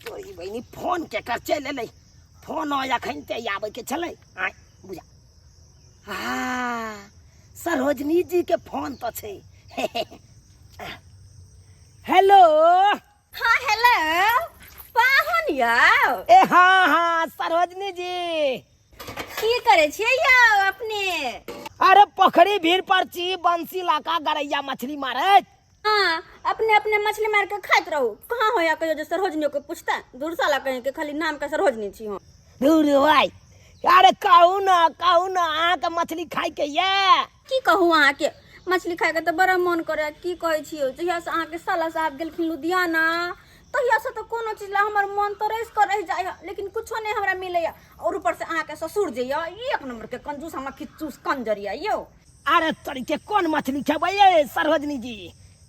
तोरी बहनी फोन के कर चल ले फोन अखन ते आबे के छले आय बुझा सरोजनी जी के फोन तो छे हेलो हाँ हेलो पाहुन यौ ए हाँ सरोजनी जी की करे छियै यौ अपने अरे पोखरी भीड़ पर छी बंसी लाका गरैया मछली मारे हाँ अपने अपने मछली मार के खात रहू कहाँ हो या कहियो जो सरोजनी को पूछता दूर साला कहीं के खाली नाम का सरोजनी छी हो दूर भाई अरे कहू ना अहाँ के मछली खाई के ये की कहू अहाँ के मछली खाए के तो बड़ा मन करे की कहे छियो जहिया से अहाँ के साला साहब गेलखिन लुधियाना तहिया से तो कोनो चीज ला हमर मन तो रह कर रह जाय लेकिन कुछो नहीं हमरा मिले और ऊपर से अहाँ के ससुर जे एक नंबर के कंजूस हम किच्चूस कंजरिया यो अरे तोरी के कौन मछली खेबै ये सरोजनी जी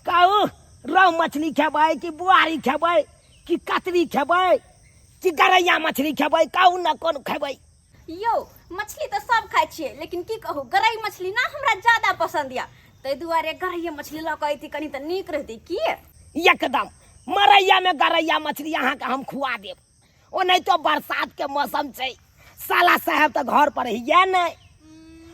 कहू रोहु मछली खेबै कि बुआरी खेबै कि कतरी खेबै कि गरैया मछली खेबै कहू ना कौन खेबै यो मछली तो सब खाए छिए लेकिन की कहू गरई मछली ना हमरा ज्यादा पसंद या तै दुआरे गरैया मछली ल के अइती कनी त नीक रहती की एकदम मरैया में गरैया मछली अहाँ के हम खुआ देब ओ नहीं तो बरसात के मौसम छै साला साहब तो घर पर हिये नहीं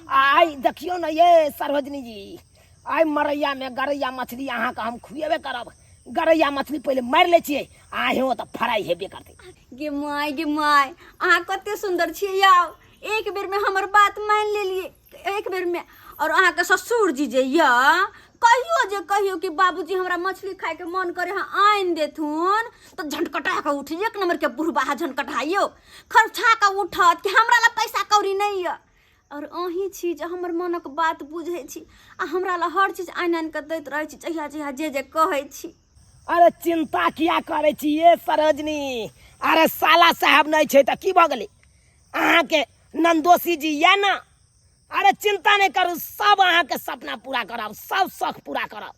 आई देखियो ना ये सरोजनी जी आई मरैया में गरैया मछली अहाँ के हम खुएबे करब गरैया मछली पहले मार ले छिए आहे हो तो फ्राई हेबे करते गे माय अहाँ कते सुंदर छिए यौ एक बेर में हमर बात मान लेलिए एक बेर में और अहाँ के ससुर जी जे या कहियो कि बाबूजी हमरा मछली खाए के मन करे हाँ आइन देथुन तो झंडकटा के उठ एक नंबर के बुढ़बा झंडकटाइयो खर्चा के उठत कि हमरा ला पैसा कौड़ी नहीं है और अही छी जे हमर मनक बात बुझे छी आ हमरा ला हर चीज आइन के दैत रहे छी जहिया जे कहे छी अरे चिंता किया करे छी ये सरोजनी अरे साला साहब नहीं छे त की भ गेलै अहाँ के नंदोसी जी या ना अरे चिंता नहीं करू सब अहाँ के सपना पूरा करब सब शौक पूरा करब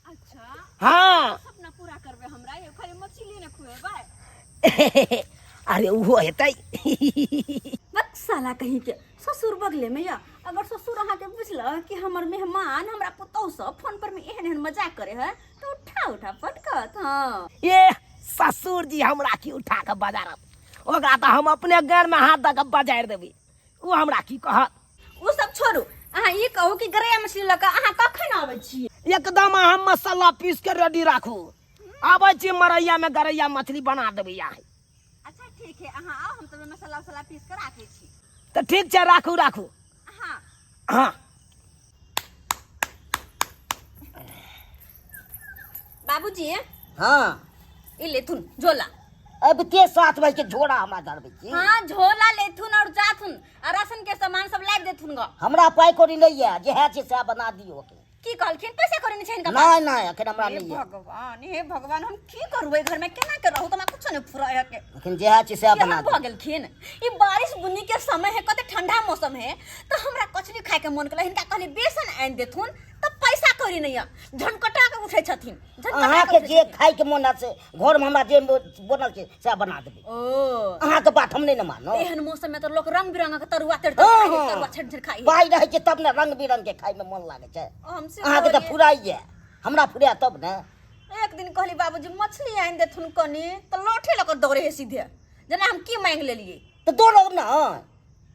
अच्छा हाँ सपना पूरा करबे हमरा ये खाली मछली ने खुएबे अरे वो हेतै बक साला कहीं के ससुर बगले में या अगर ससुर अहाँ के बुझल कि हमर मेहमान हमरा पुतौ सब फोन पर में एहन मजाक करे है तो उठा पटकत हां ये ससुर जी हमरा की उठा के बजारत ओकरा तो हम अपने घर में हाथ दऽ के बजार देबी वो हमरा की कहत वो सब छोड़ू अहाँ ये कहू कि गरैया मछली लगा अहाँ कखन आबै छी एकदम अहाँ मसाला पीस के रेडी राखू आबै छी मरैया में गरैया मछली बना देबी यहाँ अच्छा ठीक है अहाँ आओ हम तब मसाला पीस के राखै छी तो ठीक छै राखू हाँ हाँ बाबूजी हाँ ई लेथुन झोला अब के साथ भाई के झोड़ा हमरा धरबै छी हाँ झोला लेथुन और जाथुन आ राशन के सामान सब लाइक देथुन ग हमरा पाई कोरी नहीं है जे है से बना दियो के की कहलखिन पैसा करे नहीं छै इनका नहीं अखन हमरा हे नहीं है भगवान हे भगवान हम की करबै घर में केना के रहू तमा कुछ नहीं फुराय के अखन जे है से बना भ गेलखिन ई बारिश बुनी के समय है कते ठंडा मौसम है तो हमरा कचरी खाए के मन कला हिनका कहली बेसन आइन देथुन तो पैसा करी नहीं झनकटा के उठै छथिन अहाँ के जे खाई के मन से घर में हमरा जे बनल छै से बना देबे ओ अहाँ के बात हम नहीं न मानो एहन मौसम में तो लोग रंग बिरंग के तरुआ तरुआ छन खाई पाई रहे छै तब ने रंग बिरंग के खाई में मन लागे छै हमसे अहाँ के तो फुराइए हमरा फुराय तब ने एक दिन कहली बाबूजी मछली आइन देथुन कनी तो लोठे लकर दौड़े है सीधे जना हम की मांग लेलिए तो दौड़ब ना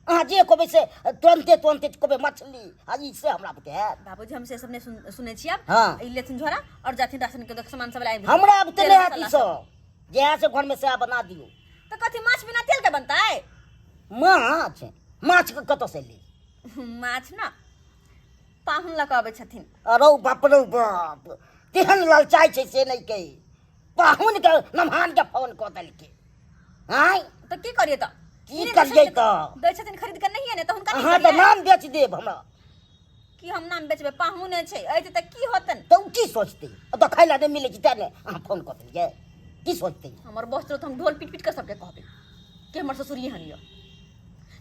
अहाँ जे कहबै से तुरंते कहबै मछली आ ई से हमरा बताए बाबूजी हमसे सबने सुने छी अब हाँ ई लेथुन झोरा और जाथिन राशन के सामान सब लाइन हमरा अब तेले हाथी सब जे से घर में से बना दियो तो कथी माछ बिना तेल के बनता है माछ के कत से ली माछ ना पाहुन लक आबै छथिन अरे बाप रे बाप तेहन ललचाई छै से नहीं कही पाहुन के नमहान के फोन क देलके हाय तो की करिए तो की करिए तो दै छथिन खरीद के नहीं है ने तो हुनका अहाँ तो नाम बेच देब हमरा कि हम नाम बेचबे पाहुन छै ऐते त की होतन तो की सोचते तो खाइला नहीं मिले छै तेने अहाँ फोन क देलिए की सोचते हमर बस्त्र तो हम ढोल पीट पीट के सबके कहबे कि हमर ससुर यहन यो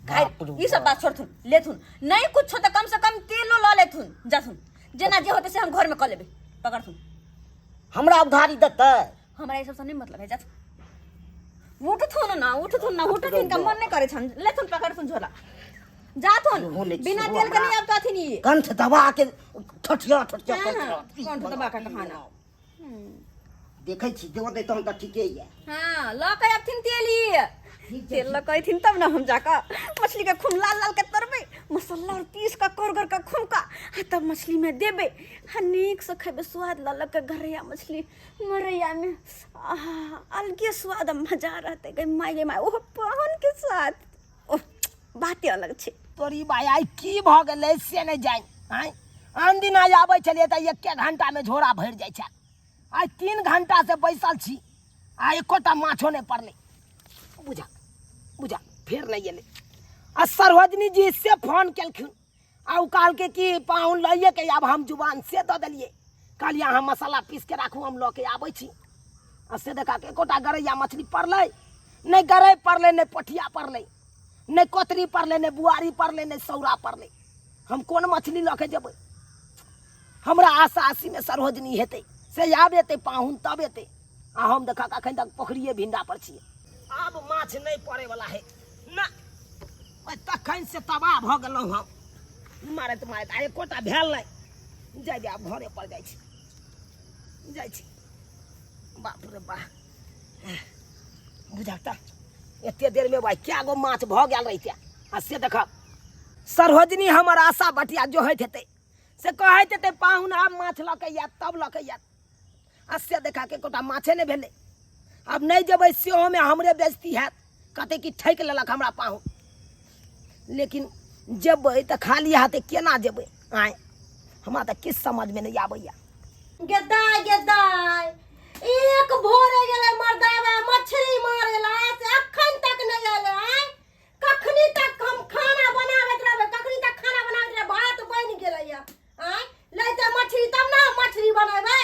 बाप रे ई सब बात छोड़थुन लेथुन नहीं कुछ तो कम से कम तेलो ल लेथुन जाथुन जेना जे होते से हम घर में क लेबे पकड़थुन हमरा उधारी देतै हमरा ये सब से नहीं मतलब है जाथुन उठथुन ना उठथुन का मन नहीं करे छन लेथुन पकड़थुन झोला जात हो बोले बिना छो तेल के हमरा। नहीं अब तो नहीं कंठ दबा के ठठिया ठठिया हाँ, करत हाँ, रहत। कंठ दबा के कहाना। देखै छी देव दे तहन त ठीके ये हाँ ल के अब थिन तेली ठीक तेल ल के थिन तब ना हम जाका मछली के खून लाल लाल के तरबे मसाला और पीस का कर का खून का आ तब मछली में देबे हा नीक से खेबे स्वाद लाल के घरैया मछली मरैया में अलगे स्वाद मजा रहते गई माय ओह पान के साथ ओह बाते अलग छे। तोरी बाई आई की भ गेलै से नहीं जान आय आन दिन आज आबै छलिए त 1 घंटा में झोरा भरि जाइ छै आई 3 घंटा से बैसल छी आ एकोटा माछो नहीं पड़ले बुझा बुझा फिर नहीं एले आ सरोजनी जी से फोन केलखिन आ उ कहल के कि पाहुन लइए के अब हम जुबान से द देलिए कहलिए अहाँ मसाला पीस के राखू हम ल के आबै छी आ से देखा के एकोटा गरैया मछली पड़लै नहीं गरई पड़लै नहीं पोठिया पड़लै नहीं कोतरी पड़ले नहीं बुआरी पड़ले नहीं सौरा पड़ले हम कौन मछली लके जेबै हमरा आशा आशी में सरोजनी हेतै से आब एतै पाहुन तब एतै आ हम देखा अखन तक पोखरिए भिंडा पर छियै आब माछ नहीं पड़े वाला है ना ओए तखन से तबाह भ गेलहुँ हम मारैत मारैत आ एकोटा भेल नहीं जाय आब घरे पर जाइ छी बाप रे बा बुझाता एते देर में भाई क्या गो माछ भ गेल रहिते आ से देख सरोजनी हमर आशा बटिया जो होइत हेतै से कहैत हेतै पाहुन आब माछ लऽ के आयत तब लऽ के आयत आ से देखा के कोटा माछे नहीं भेलै अब नहीं जेबै सेहो में हमरे बेइज्जती हैत कहते कि ठकि लेलक हमरा पाहुन लेकिन जेबै तऽ खाली हाथे केना जेबै आय हमरा तऽ किछु समझ में नहीं आबैया गेदाय गेदाय एक भोरे गेले मर्दावा मछली मारेला से अखन तक नहीं आले आय कखनी तक हम खाना बनावत रहबे कखनी तक खाना बनावत रहे भात बन गेलै या आय लैते मछली तब ना मछली बनाबे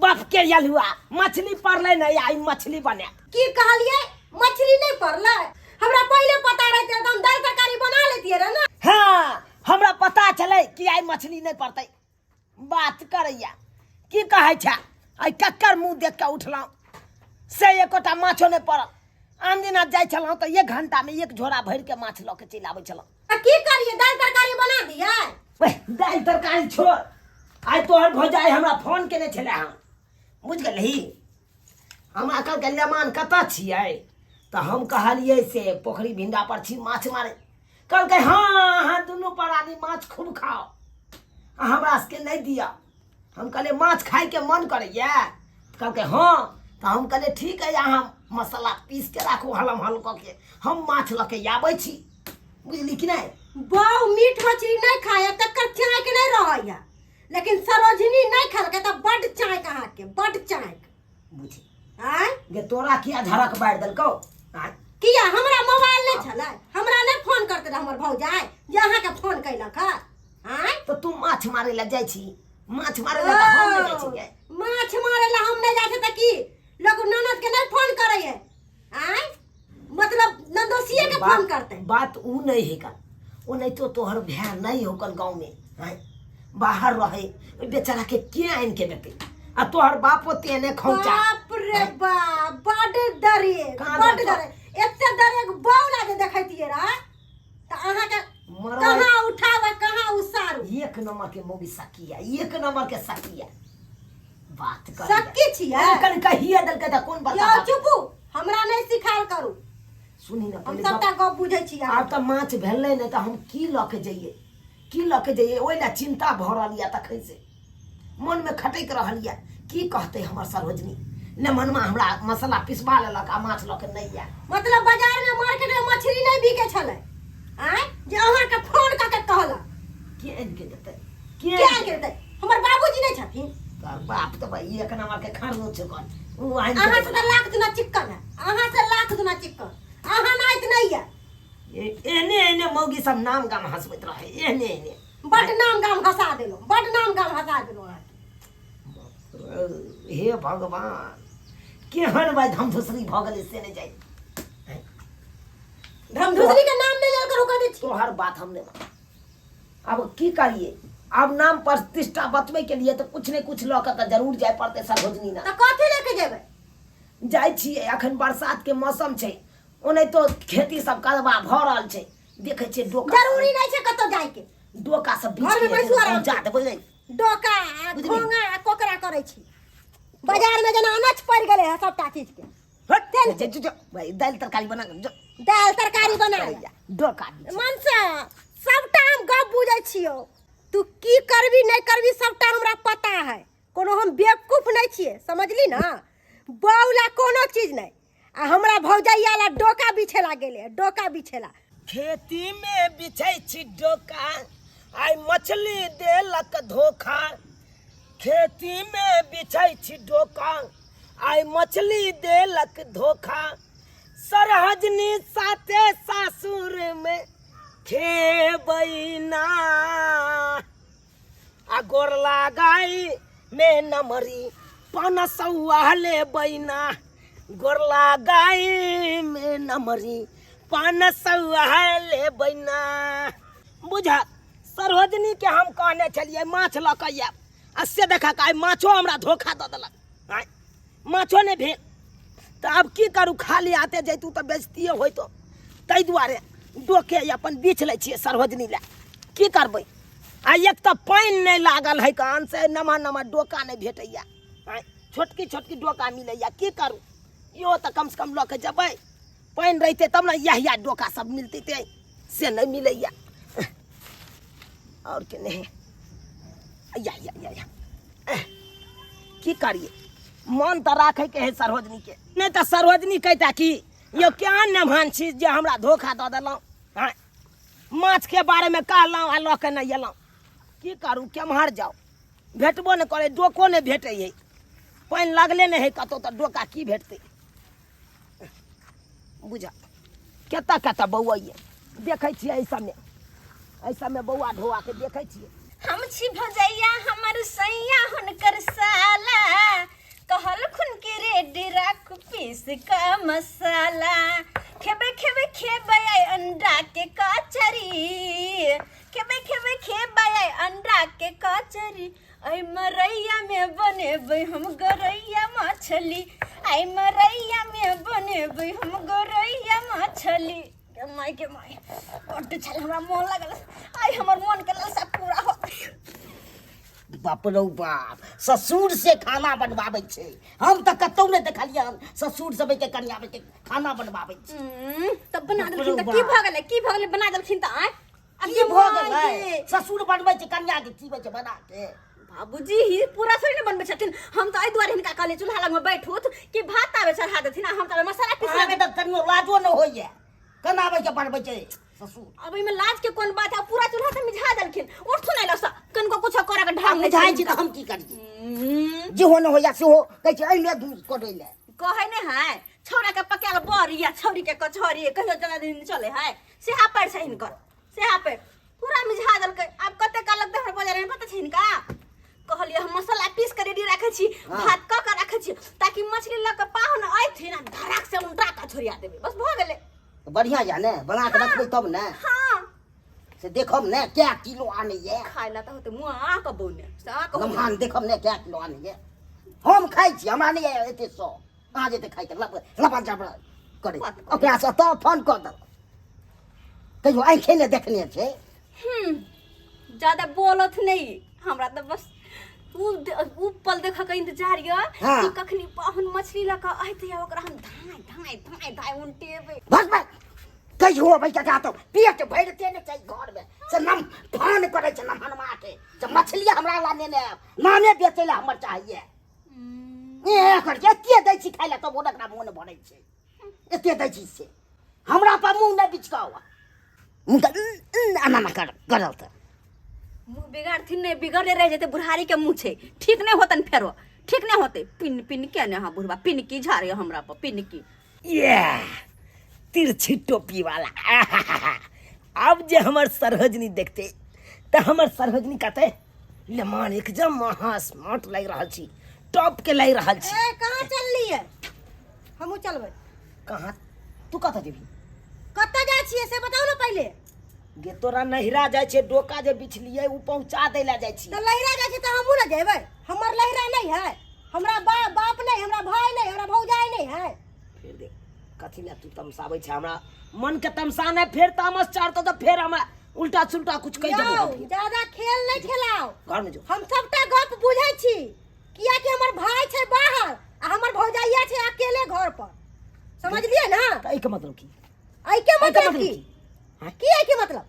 बाप के यलुआ मछली पड़ले नहीं आई मछली बने की कहलिए मछली नहीं पड़ले हमरा पहले पता रहते हम दाल तरकारी बना लेतिए रे ना। हाँ हमरा पता चले कि आई मछली नहीं पड़ते बात करैया की कहै छै आई कक्कर मुंह देख के उठलहुँ से एकोटा माछो नहीं पड़ल आन दिन जाइ छलहुँ तऽ 1 घंटा में 1 झोरा भरि के माछ लऽ के चलि आबै छलहुँ आ की करिए दाल तरकारी बना दिए वह दाल तरकारी छोड़ आई तोहर भौजाई हमरा फोन केने छले हम बुझ गेलही हमरा कहलकै लेमान कतऽ छियै तऽ हम कहलिए से पोखरी भिंडा पर छी माछ मारे कहलकै हाँ अहाँ दुनू प्राणी माछ खूब खाओ आ हमरा सबके नहीं दिया हम कहले माछ खाए के मन करैया कहलकै हाँ तो हम कहले ठीक है अहाँ मसाला पीस के राखू हलम हल कऽ के हम माछ लऽ के आबै छी बुझली कि नहीं बाऊ मीट मछली नहीं खाया तकर चाय के नहीं रहैया लेकिन सरोजनी नहीं खलके त बड चाय कहा के बड चाय बुझी आय गे तोरा किया झड़क बारि देलकौ आय किया हमरा मोबाइल नहीं छलै हमरा नहीं फोन करते रहे हमर भौजाई जे अहाँ के फोन कैलक है आय तो तू माछ मारे ला जाइ छी माछ मारे ला तऽ हम नहीं जाइ छी गे माछ मारे ला हम नहीं जाय छै त की लोग ननद के नहीं फोन करे है आय मतलब नंदोसिए के फोन करते बात ऊ नहीं है का ओ नहीं तो तोहर भाई नहीं होकर गांव में आय बाहर रहे बेचारा के आइन के देते आ तोहर बापो तेने खौचा बाप रे बाप बड डरे बड डरे एते डरे बाऊ लागे देखैतिए रा त अहाँ के कहां उठावे कहां उसारू 1 नंबर के मोगी सकिया 1 नंबर के सकिया बात कर सकी छियै कन कहिए दल के कोन बात या चुपू हमरा नहीं सिखाल करू सुनी ना हम पहले सबटा गप बुझै छी आब त माछ भेलै नै त हम की ल के जइए की ल के जइए ओइ ला चिंता भ रहल या तखन से मन में खटक रहल या की कहते हमर सरोजनी ने मनमा हमरा मसाला पिसवा लेलक आ माछ ल के नहीं या मतलब बाजार में मार्केट में मछली नहीं बिके छले आय जे अहाँ के फोन क के कहला के आइन के देते क्या के देते हमर बाबूजी नहीं छथिन कर बाप त भाई 1 नंबर के खानो छै कोन उ आइन अहाँ से लाख दुना चिक्कन है अहाँ से लाख दुना चिक्कन अहाँ नाइत नहीं है एने एने मौगी सब नाम गाम हंसबैत रहे एने एने बड नाम गाम हंसा देलो बड नाम गाम हंसा देलो हे भगवान केहन भाई धमधुसरी भ गेलै से नहीं जाय धमधुसरी के नाम नहीं लेकर कह दे छी तोहर बात हम नहीं अब की करिए अब नाम प्रतिष्ठा बतबै के लिए तो कुछ नहीं कुछ ल के त जरूर जाय पड़ते सरोजनी ना त कथि लेके जेबै जाय छियै अखन बरसात के मौसम छै ओने तो खेती सब कदवा भ रहल छै देखे छे डोका जरूरी नहीं छे कतो जाय के डोका सब बीच घर में बैसू आराम जा दे बुझले डोका बुझली? खोंगा आ कोकरा करे छी बाजार में जना अनाज पड़ गेले है सबटा चीज के हट जो भाई दाल तरकारी बना जो दाल तरकारी बना लिया डोका मन से सबटा हम गप बुझै छियो तू की करबी नहीं करबी सबटा हमरा पता है कोनो हम बेवकूफ नहीं छिए समझली ना बौला कोनो चीज नहीं आ हमरा भौजैया ला डोका बिछेला गेले डोका बिछेला खेती में बिछै छी डोका आई मछली देलक धोखा खेती में बिछै छी डोका आई मछली देलक धोखा सरहजनी साथे सासुर में खेबैना आ गोर लगाई में नमरी पनसौआ ले बैना गोर लगाई में नमरी पनसौआ ले बैना बुझा सरोजनी के हम कहने छलिए माछ लऽ कऽ आयब आ से देखा आइ माछो हमरा धोखा दऽ देलक आइ माछो नहि भेल तऽ आब की करू खाली आते जैतू तऽ बेइज्जतिए होइतो ताहि दुआरे डोके अपन बीछ लै छियै सरोजनी लए की करबै आ एक तऽ पानि नहि लागल है कान से नमहर नमहर डोका नहि भेटैया आइ छोटकी छोटकी डोका मिलैया की करू इहो तऽ कम से कम लऽ के जेबै पानि रहितै तब ने इएह डोका सब मिलतै से नहीं मिलैया और के नहीं या की करिए मन तो राखे के है सरोजनी के नहीं तो सरोजनी कहता कि यो क्या नमहान चीज जे हमरा धोखा दऽ देलहुँ हाँ माछ के बारे में कहलहुँ आ लऽ के नहीं एलहुँ की करू केम्हर जाओ भेटबो नहीं करे डोको नहीं भेटे है पानि लगले नहीं है कतौ तो डोका की भेटते बुझा केता केता बौआ देखे छियै ऐसा में बौआ ढोआ के देखे छियै हम छी भजैया हमर सैया हुनकर साला कहल खुन के रेडी राख पीस का मसाला खेबे खेबे खेबे अंडा के कचरी खेबे अंडा के कचरी आई मरैया में बनेबै हम गरैया मछली आई मरैया में बनेबै हम गरैया मछली के माय बड्ड छल हमरा मोन लागल आई हमर मन के लालसा पूरा हो बाप रौ बाप ससुर से खाना बनवाबै छै हम तऽ कतौ नहि देखलियै ससुर सब के कन्या के खाना बनवाबै छै तब बना देलखिन त की भ गेलै बना देलखिन त आय अब की भ गेलै ससुर बनबै छै कन्या के खीबै छै बना के बाबूजी ही पूरा थोड़ी न बनबै छथिन हम त एहि दुआरे हिनका कहले चूल्हा लग में बैठूत कि भात आबे चढ़ा देथिन हम त मसाला पीस आगे त कनियो लाजो न होइए कनाबै के बनबै छै ससुर अब में लाज के कोन बात है पूरा चूल्हा से मिझा देलखिन उठू नहीं लसा कनको कुछ करे के ढंग हम जाइ छी त हम की करिए जे हो न होइया से हो कहै छै अइले दूध कोटै ले कहे ने है छौरा के पकाल बड़ी या छौरी के कचौरी कहियो जना दिन चले है सेहा पर छै इनकर सेहा पे पूरा मिझा देलकै अब कते काल लग देहर बाजार में पता छै इनका कहलिए हम मसाला पीस के रेडी राखे छी भात क के राखे छी ताकि मछली ल के पाहुन आइथिन आ धड़ाक से उनटा का छोड़िया देबे बस भ गेले बढ़िया या ने बना के रखबै तब ने हां से देखब ने क्या किलो आने ये खाइला त होते मुआ क बोने सा क नमहान देखब ने क्या किलो आने ये हम खाइ छी हमरा नहीं एते सो आ जेते खाइ के लपा जबड़ा करे ओकरा से त फोन कर दे कहियो आंखे ने देखने छै ज्यादा बोलत नहीं हमरा त बस उ पल देख के इंतजार ये कि कखनी पाहुन मछली ल के आइते ओकरा हम धाय उल्टेबे बस बस कहियो भाई का तो पेट भरते ने चाहिए घर में से नम फोन करे छै नम हनमा के जब मछली हमरा लाने ने नाने बेचे ला हमर चाहिए ए कर एते दै छी खाइ ला तब ओकरा मोन भरै छै एते दै छी से हमरा पर मुंह न बिचकावा मुंह कर त मुंह बिगाड़थिन नहीं बिगड़े रह जेते बुढ़ारी के मुंह छै ठीक नहीं होतन फेरो ठीक नहीं होते पिन पिन के ने हां बुढ़वा पिन की झारे हमरा पर पिन की ये तिरछी टोपी वाला अब जे हमर सरहजनी देखते त हमर सरहजनी कहते ले मान एकदम महा स्मार्ट लग रहल छी टॉप के लग रहल छी ए कहां चलली है हमहु चलबै कहां तू कत जेबी कत जाइ छियै से बताओ ना पहले गे तोरा नहिरा जाइ छै डोका जे बिछलिए उ पहुंचा दे ला जाइ छी तो लहिरा जाइ छै त हमहु न जेबै हमर लहिरा नहीं है हमरा बाप नहीं हमरा भाई नहीं हमरा भौजाई नहीं है फिर देख कथी ले तू तमसाबै छै हमरा मन के तमसा नहीं फेर तामस चढ़तो तो फेर हमरा उल्टा सुल्टा कुछ कह देबो जाओ, ज्यादा खेल नहीं खेलाओ। घर में जो हम सबटा गप बुझै छी किया कि हमर भाई छै बाहर आ हमर भौजाइया छै अकेले घर पर, समझलिए ना? आई के मतलब की आई के मतलब की? की आई के मतलब?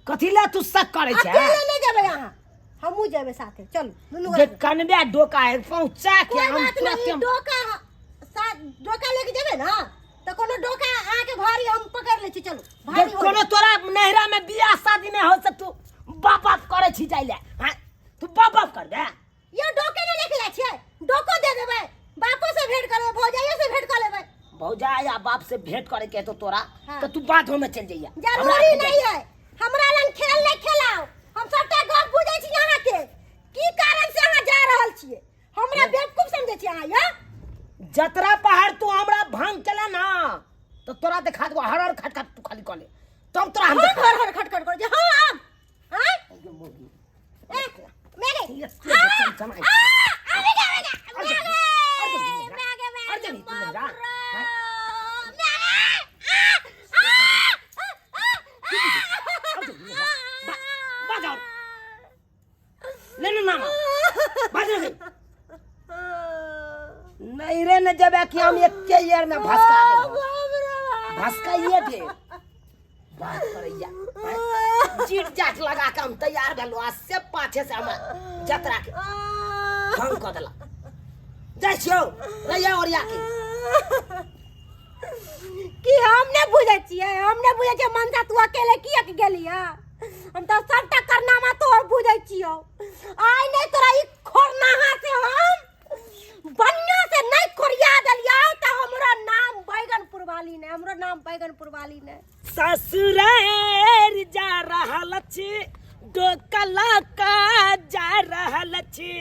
कथी ले तू शक करे छै? अकेले नहीं जेबै अहाँ, हमहू जेबै साथे, चलू दुनू जे कनबे डोका है पहुंचा के कोई हम बात नहीं, तुरंत डोका डोका लेके जेबै ना तो कोनो डोका आके भारी हम पकड़ ले छी, चलू भारी हो कोनो तोरा नहरा में बियाह शादी नहीं हो से तू बाप बाप करे छी जाय ले हां तू बाप बाप कर दे ये डोके ने लेके जाय छियै, डोको दे देबै, बापो से भेंट करबै, भौजाइयो से भेंट कर लेबै। भौजा या बाप से भेंट करे के तो तोरा हाँ। तो तू बाथरूम में चल जइया जरूरी नहीं है, हमरा लंग खेल नहीं खेलाओ, हम सबटा गप बुझै छी अहाँ के की कारण से अहाँ जा रहल छियै, हमरा बेवकूफ समझै छी अहाँ? या जतरा पहाड़ तू हमरा भांग चला ना तो तोरा देखा दो हर हर खटखट तू खाली कर ले तब तोरा हम हम हर हर खटखट कर जे हां अब हां मैं गई ये चल आवेगा नहीं रे न जब कि हम एक के ईयर में भसका दे भसका ये दे बात करैया जीट जाट लगा के हम तैयार भेलो आ से पाछे से हम जतरा के भंग कर देला जाय छियो रैया और या कि हमने बुझै छियै, हमने बुझै छियै मनसा तू अकेले किया के गेलिया, हम तो सबटा करनामा तोहर बुझै छियो, आइ नहीं तोरा ई खोरनाहा से हम बढ़िया से नहीं खोरिया देलिया त हमरा नाम बैगनपुर वाली ने, हमरो नाम बैगनपुर वाली ने। ससुरार जा रहल छी डोकला का जा रहल छी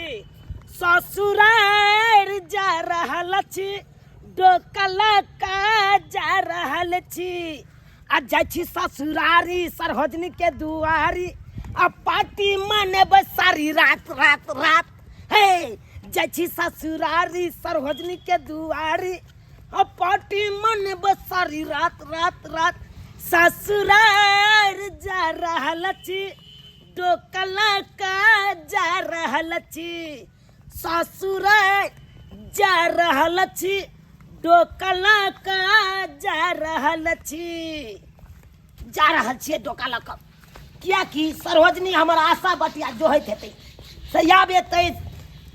ससुरार जा रहल छी डोकला का जा रहल छी आ जाइ छी ससुरारी सरहजनी के दुआरी आ पार्टी मनेबै सारी रात रात रात हे जाइ छी ससुरारी सरहजनी के दुआरी आ पार्टी मनेबै सारी रात रात रात ससुरार जा रहल छी डोकला का जा रहल छी ससुरार जा रहल छी डोकला का जा रहल छी जा रहल छियै डोकला का किया कि सरहजनी हमर आशा बतिया जोहैत हेतै से आब एतै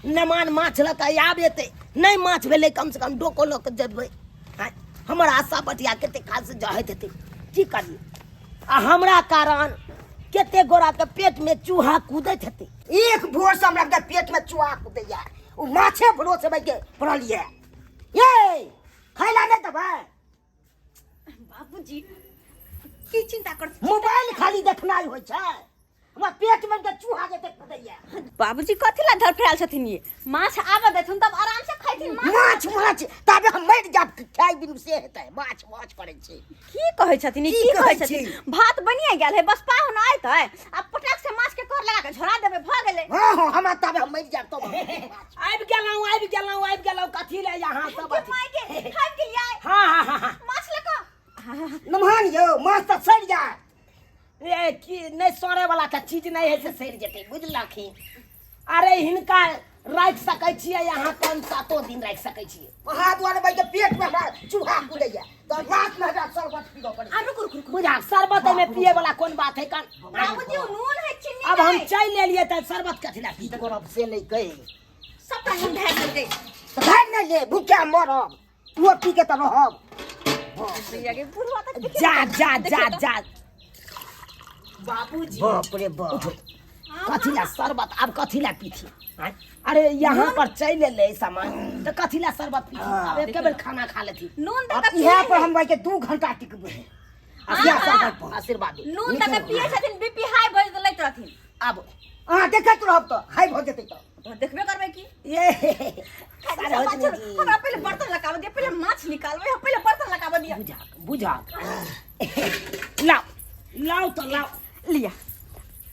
नमान माछ लऽ कऽ आब एतै नहीं माछ भेलै कम से कम डोको लऽ कऽ जेबै हमर आशा बतिया कते खास जोहैत हेतै की करियै आ हमरा कारण केते गोरा के पेट में चूहा कूदैत हेतै एक भोर से हमरा के पेट में चूहा कूदैया उ माछे भरोसे बैठ के पड़लियै ये खैला नहीं देबै बाबूजी की चिंता कर मोबाइल खाली देखनाइ होइ छै हमरा पेट में के चूहा जते कूदैया बाबूजी कथी ला धर फेल छथिन ये माछ आबे देथुन तब आराम से खैथिन माछ माछ तबे हम मरि जाब खाइ बिनु से हेतै माछ माछ करै छै की कहै छथिन ई की की कहै कहै छथिन छी? भात बनिए गेल है बस पाहुन आइतै आ पटाक से माछ के कर लगा के झोरा देबे भ गेलै हां हां हमरा तबे हम मरि जाब तब आबि गेलौं कथी ले यहाँ सब के माय के खाइ गेलियै हां हां हां माछ लेके नमहान यौ माछ तऽ सड़ि जाय ए की नहीं सड़े वाला का चीज नहीं है से सड़ि जेतै बुझलखिन अरे हिनका राखि सकै छियै यहाँ 5-7 दिन राखि सकै छियै वहाँ दुआरे भाई के पेट में हमरा चूहा कूदैया तो रात में हमरा शरबत पीबो पड़ै आ रुक रुक रुक बुझा शरबत में पिए वाला कोन बात है कन बाबूजी नून है चीनी अब हम है चल एलियै त शरबत कथी ला पी तको से नहीं गए सबटा हम ढाल दे तो भाग नहीं ले भूखा मरब तू पी के त रहब भैया के बुढ़वा तक जा जा जा जा बाबूजी बाप रे बाप कथी ला शरबत अब कथी ला पीथी अरे यहाँ पर चल ले सामान तो कथी ला शरबत पीथी अब एक बेर खाना खा लेथी नून अब तक यहाँ पर हम भाई के 2 घंटा टिकबे आशीर्वाद नून तक पिए छथिन बीपी हाई भऽ गेलैत रहथिन अब हां देखत रहब तो हाई भ जेतै तो देखबे करबै की ये हमरा पहले बर्तन लगाबे दे पहले माछ निकालबै पहले बर्तन लगाबे दिया बुझा लाओ लाओ तो लाओ लिया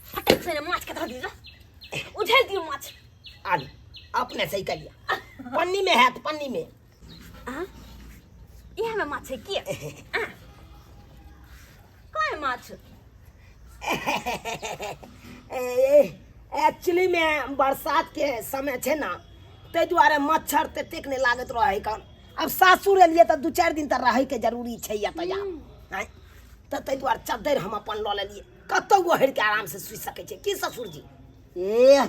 फटक से माछ के धर दीजिए उझल दियो माछ आलू अपने सही कर लिया पन्नी में है तो पन्नी में ये में माछ है के काय माछ एक्चुअली में बरसात के समय छे ना ताहि दुआरे मच्छर ततेक नहीं लागत रहे कन अब सासुर एलिए तो 2-4 दिन तक रहे के जरूरी छै या तैयार तो ताहि दुआरे चद्दर हम अपन लऽ लेलिए कतौ ओढ़ के आराम से सुति सकै छै की ससुर जी ए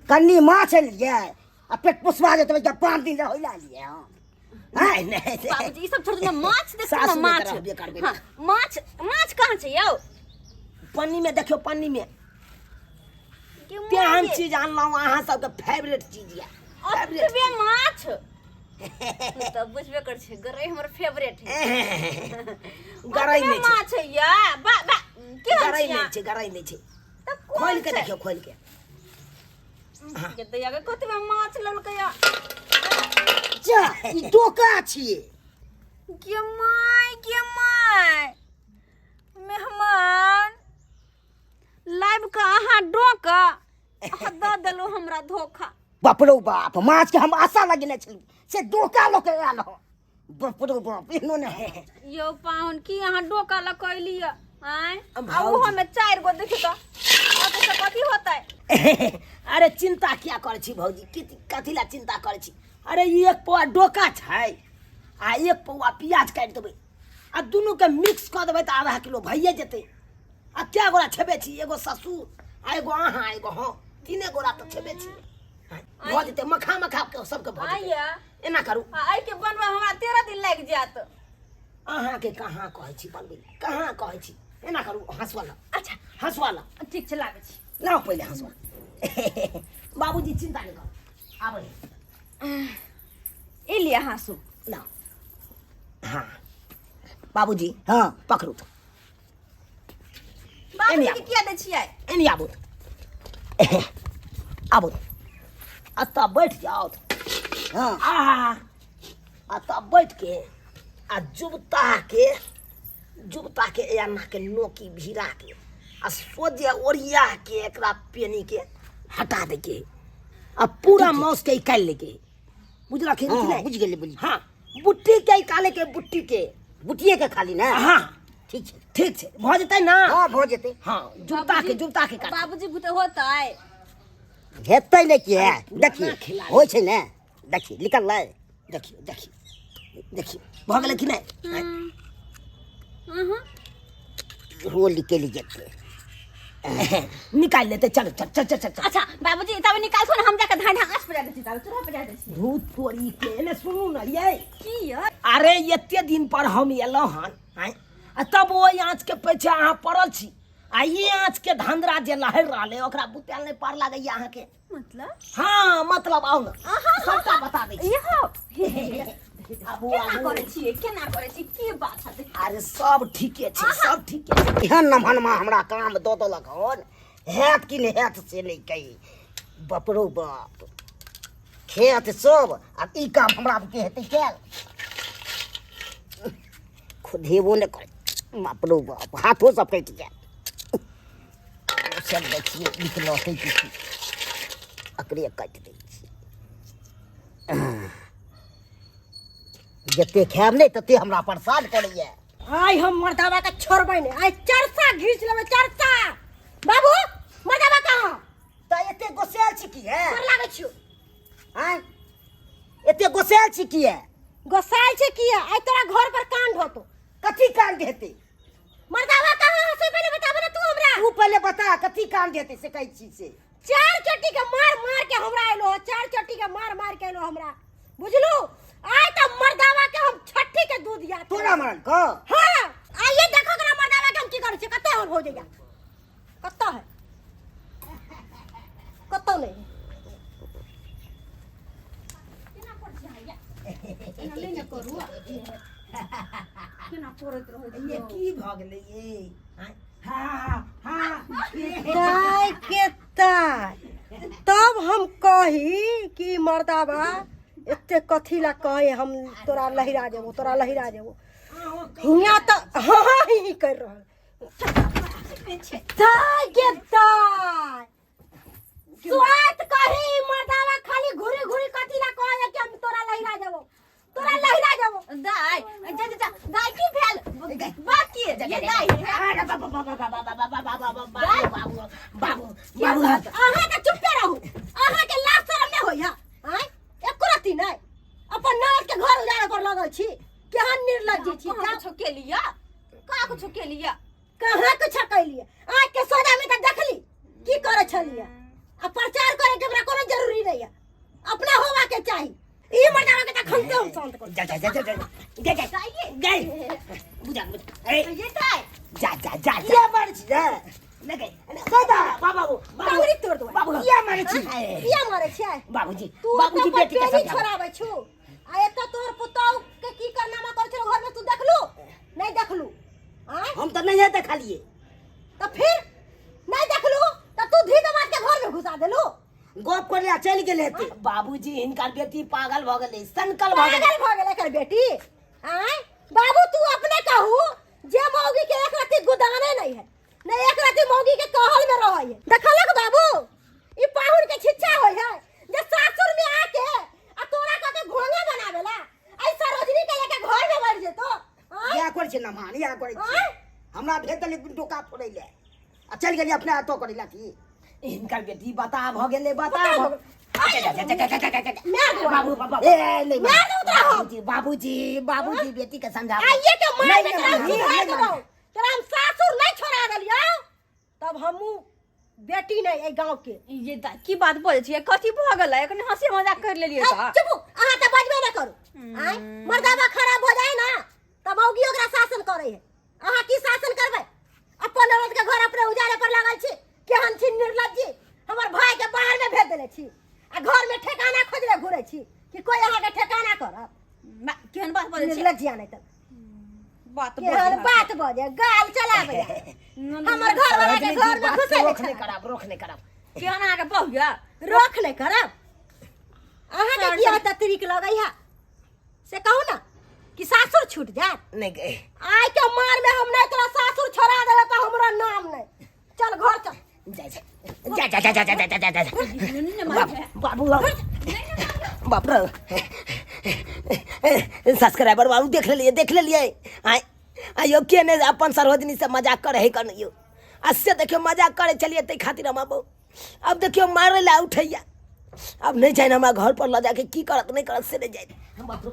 कन्नी माछ लिए आ पेट पोसवा जेतै जब 5 दिन रह लिए नहीं नहीं बाबूजी ई सब छोड़ दो माछ देखो ना सासु में माछ रहबे करबै। हाँ, माछ कहाँ छै यौ पन्नी में देखियो पन्नी में के तेहन चीज अनलहुँ अहाँ सबके फेवरेट चीज या अतबे माछ तो बुझबे कर छै गरई हमर फेवरेट है गरई अतबे नहीं छै माछ है या बा के गरई है नहीं छै गरई नहीं छै तब खोल के देखियो खोल के के दया के कतबे माछ ललकै या जा ई डोका छिए के माय मेहमान लाइव का अहाँ डोका द देलो हमरा धोखा बाप रो बाप माछ के हम आशा लगेने छलू से डोका लोके आयल हो बाप रो बाप एनो ने यो पाहुन की अहाँ डोका लकैली आय अब अब भाउजी। हमें 4 गो देखि तो अब से कथी होतै अरे चिंता क्या करे छी भौजी कथी ला चिंता करे छी अरे एक पौआ डोका छै आ एक पौआ प्याज काटि देबै आ दुनू के मिक्स कऽ देबै तऽ आधा किलो भइए जेतै आ क्या गोरा छेबे छी एगो ससुर आ एगो अहाँ एगो हम 3 गोरा तऽ छेबे छी भऽ जेतै मखा के सबके भऽ जेतै आइया एना करू आई के बनबा हमरा 13 दिन लागि जात अहाँके कहाँ कहै छी बनबै ला? कहाँ कहै छी एना करू हंसवा ला अच्छा हंसवा ला ठीक छै लाबै छी लाओ पहले हंसवा बाबूजी चिंता नहीं करो आबे ए लिया हाँसू लाओ हाँ बाबूजी हां पकड़ू तो बाबूजी एनी के किया दै छियै एनी आबू आबू अतः बैठ जाओ हां अतः बैठ के आ जुबता के एना के नोकी भिरा के आ सोजे ओरिया के एकरा पेनी के हटा दे के आ पूरा मौस के निकाल ले के बुझला कि हां बुझ गेली बोली हाँ बुट्टी के निकाले के बुट्टी के बुटिए के खाली ना हाँ ठीक छै ठीक छै भऽ जेतै ना हां भ जेतै हाँ जुबता के काट बाबूजी बुते होतै हेतै नै कि है पुराना देखिए खिलाड़ी। होय छै ने देखिए निकललै देखियो भऽ गेलै कि नहि रोल निकलि जेतै निकाल लेते चल अच्छा बाबूजी तब निकाल छो ना हम जाके धान आस बजा दै छी तब चूल्हा बजा दै छी भूत तोरी के ने सुनू ना ये की य अरे एते दिन पर हम एलहुँ हन आँय, आ तब ओहि आँच के पीछे अहाँ पड़ल छी आ ये आँच के धंधरा जे लहर रहले ओकरा बुताल नहीं पार लागैया अहाँ के मतलब हाँ मतलब आओ ना सबटा बता दै छी यहो आबू केना आबू करे छियै केना करे छी की बात है अरे सब ठीके छै सब ठीके छै एहन नमहनमा हमरा काम दऽ देलक हन हैत कि नहि हैत से नहि कही बाप रौ बाप खेत सब आ ई काम हमरा के हेतै कैल खुद हेबो नहि कर बाप रौ बाप हाथो सब कटि जायत सब देखिए निकलतै कि एकरे काटि दै छियै जते खायब नहि तते हमरा प्रसाद करैया आइ हम मर्दावा के छोड़बै ने आइ चरसा घीच लेबै चरसा बाबू मर्दावा कहाँ तऽ एते गोसायल छी की है गोर लागै छियौ आय एते गोसायल छी की है गोसाइल छै किया आइ तोरा घर पर कांड होतो कथी कांड हेतै मर्दावा कहाँ है से पहले बताबे ना तू हमरा तू पहले बता कथी कांड हेतै से कहै छी से 4 चट्टी के मार के हमरा आइलो 4 चट्टी के मार के आइलो हमरा बुझलू आइ त मर्दावा के हम छठी के दूध या तोरा मरन को हां आइए देखो कि मर्दावा के हम की करै छी कते हो जाइया कत्ता है कत्ता नहीं एना ले न करू केना करैत रहै ये की भऽ गेलै ये आँय, हाँ ताई के ताई तब हम कही कि मर्दावा एते कथी ला कहे हम तोरा लहिरा जेबो हियां तो हाँ ही कर रहल ताई के ताई स्वात कही मर्दावा खाली घुरी कथी ला कहे कि हम तोरा लहिरा जेबो दाई जज भागल छी केहन निर्लज्जी छी कहाँ कुछो के लिया कहाँ कुछो के लिया कहाँ कुछ कैलिए आँख के सोजा में तो देखली की करे छलिए आ प्रचार करे के हमरा कोनो जरूरी नहीं है अपना होवा के चाही ई मर्दावा के त खंते हम शांत कर जा बुझा ए ये काय जा ये मर छी जा लगे दादा बाबू कांगरी तोड़ दो बाबू ये मर छी ये मारे छै बाबूजी तू बाबूजी बेटी के नहीं समझा छोड़ावे छु आ एत तोर पुतौ के की करनामा कर छलो घर में तू देखलू नहीं देखलू हां हम तो नहीं देखलिए तो फिर नहीं देखलू तो तू धी दमाद के घर में घुसा देलू गोप कर लिया चल गेले थे बाबूजी इनकर बेटी पागल भ गेले संकल भ गेले पागल भ गेले कर बेटी हैं बाबू तू अपने कहू जे मौगी के एक राती गुदाने नहीं है नहीं एक राती मौगी के कहल में रहय है देखलक बाबू ई पाहुन के छिच्छा होय है जे सासुर में आके आ तोरा का के घोंगा बनावेला ऐसा रोजनी के लेके घर में बैठ जेतो या कर छै ना मान या कर छै हमरा भेटल एक टोका फोड़ैले आ चल गेली अपने हाथो करैला की इनकर बेटी बता भ गेले बता बाबू बाबू ए नहीं बाबूजी बेटी के समझा आइए के मार के सुधार देबो तोरा हम सासुर नहीं छोड़ा देलियो तब हमू बेटी नहीं ए गांव के ये की बात बोले छी कथी भ गेलै एखन हंसी मजाक कर लेलिए त चुप अहाँ त बजबे न करू आय मर्दावा खराब हो जाए ना तब मौगी ओकरा शासन करे है अहाँ की शासन करबै अपन औरत के घर अपने उजारे पर लागल छी केहन छी निर्लज्जी हमर भाई के बाहर में भेज देले छी आ घर में ठेकाना खोजले घुरे छी कि कोई अहाँ के ठेकाना करब केहन बात बोले छी निर्लज्जिया नहीं त बात केहन बात बजे गाल चलाबे हमर घर वाला के घर में घुसे रोक नहीं करब केहन अहाँ के बहुया रोक नहीं करब अहाँ के की होता तरीक लगै है से कहू ना कि सासुर छूट जात नहीं गए आय के मार में हम नहीं तोरा सासुर छोड़ा देबे तो हमरा नाम नहीं चल घर चल जा बाबू बाबू सब्सक्राइबर बाबू देख लेलिए आइयो के ने अपन सरोजनी से मजाक करे है कनियो अससे देखियो मजाक करे चलिए ते खातिर हम अब देखियो मारे ला उठैया अब नहीं जाए हमरा घर पर ल जाके की करत नहीं करत से नहीं जाए हम बाबू